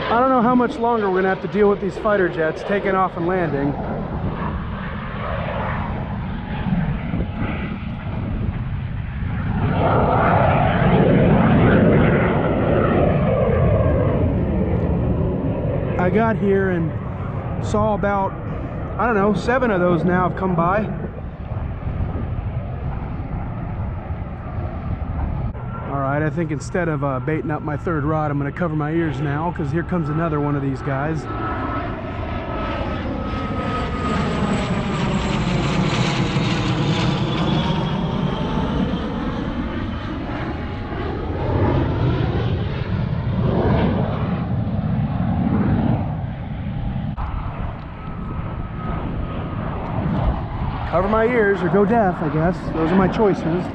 I don't know how much longer we're gonna have to deal with these fighter jets taking off and landing. I got here and saw about, I don't know, 7 of those now have come by. Alright, I think instead of baiting up my 3rd rod, I'm going to cover my ears now, because here comes another one of these guys. Cover my ears or go deaf, I guess. Those are my choices.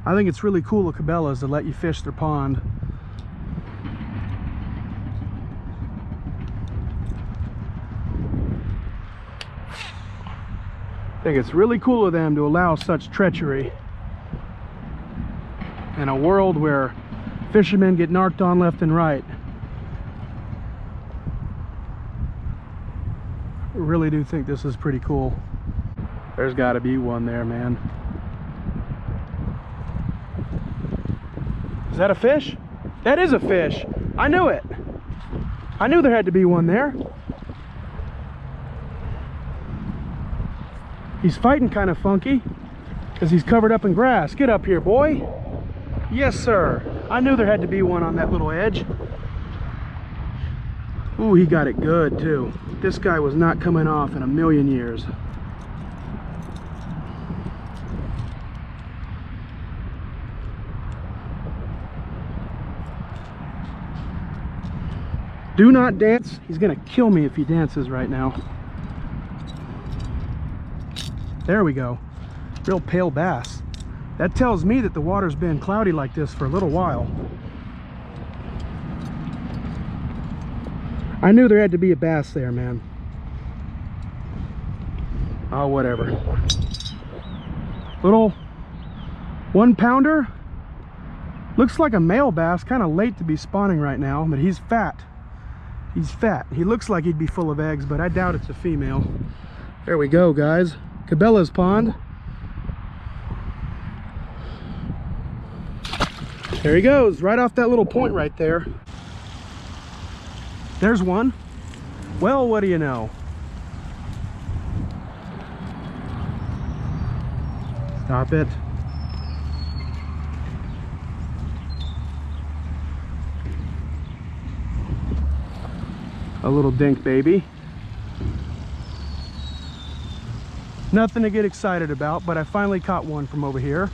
I think it's really cool of Cabelas to let you fish their pond. I think it's really cool of them to allow such treachery in a world where fishermen get narked on left and right. I really do think this is pretty cool. There's got to be one there, man. Is that a fish? That is a fish. I knew it. I knew there had to be one there. He's fighting kind of funky because he's covered up in grass. Get up here, boy. Yes, sir. I knew there had to be one on that little edge. Ooh, he got it good too. This guy was not coming off in a million years. Do not dance. He's gonna kill me if he dances right now. There we go. Real pale bass. That tells me that the water's been cloudy like this for a little while. I knew there had to be a bass there, man. Oh, whatever. Little 1-pounder. Looks like a male bass, kind of late to be spawning right now, but he's fat. He's fat. He looks like he'd be full of eggs, but I doubt it's a female. There we go, guys. Cabelas pond. There he goes, right off that little point right there. There's one. Well, what do you know? Stop it. A little dink baby. Nothing to get excited about, but I finally caught one from over here.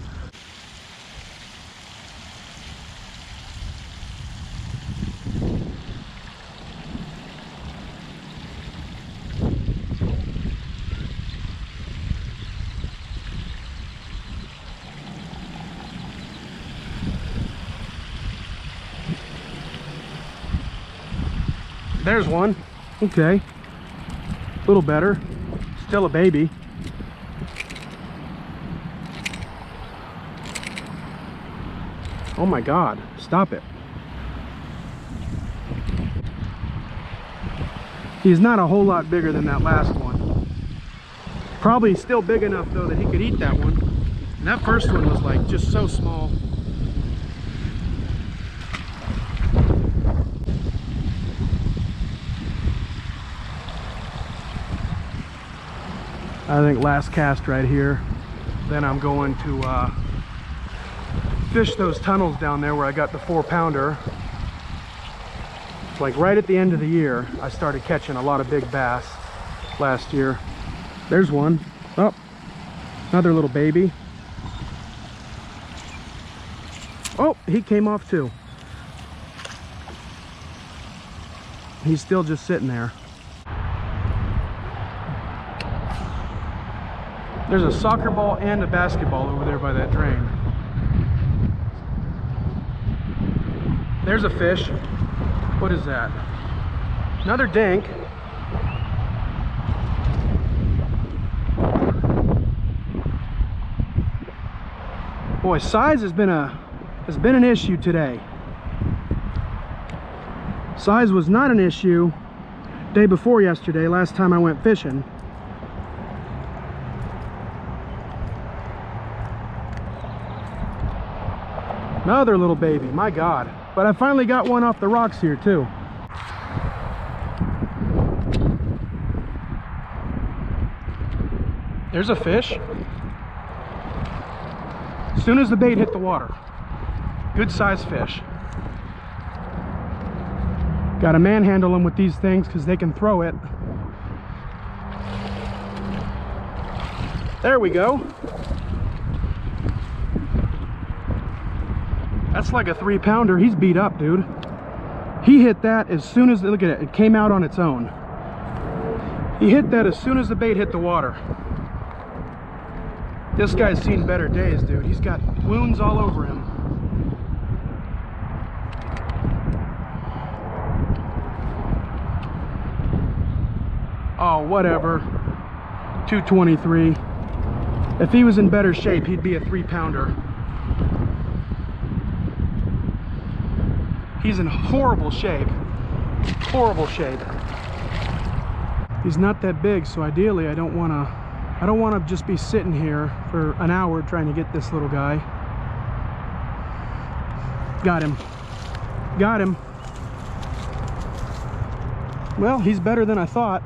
There's one. Okay. A little better. Still a baby. Oh my God, stop it. He's not a whole lot bigger than that last one. Probably still big enough though that he could eat that one. And that first one was like just so small. I think last cast right here. Then I'm going to fish those tunnels down there where I got the 4-pounder. Like right at the end of the year, I started catching a lot of big bass last year. There's one. Oh, another little baby. Oh, he came off too. He's still just sitting there. There's a soccer ball and a basketball over there by that drain. There's a fish. What is that? Another dink. Boy, size has been an issue today. Size was not an issue day before yesterday, last time I went fishing. Another little baby, my God. But I finally got one off the rocks here too. There's a fish. As soon as the bait hit the water. Good sized fish. Gotta manhandle them with these things because they can throw it. There we go. That's like a 3-pounder. He's beat up, dude. He hit that as soon as, look at it, it came out on its own. He hit that as soon as the bait hit the water. This guy's seen better days, dude. He's got wounds all over him. Oh, whatever. 223. If he was in better shape, he'd be a 3-pounder. He's in horrible shape. Horrible shape. He's not that big, so ideally I don't want to just be sitting here for an hour trying to get this little guy. Got him. Got him. Well, he's better than I thought.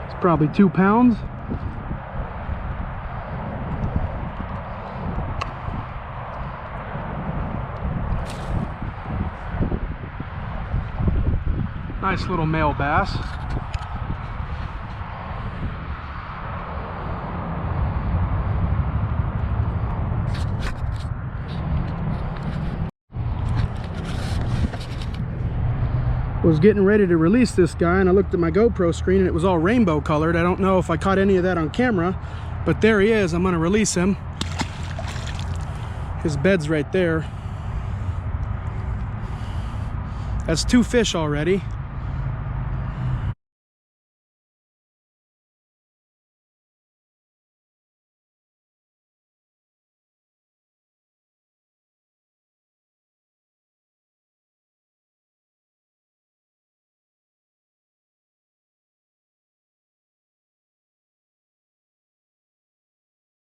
It's probably 2 pounds. Nice little male bass. Was getting ready to release this guy and I looked at my GoPro screen and it was all rainbow colored. I don't know if I caught any of that on camera, but there he is. I'm going to release him. His bed's right there. That's 2 fish already.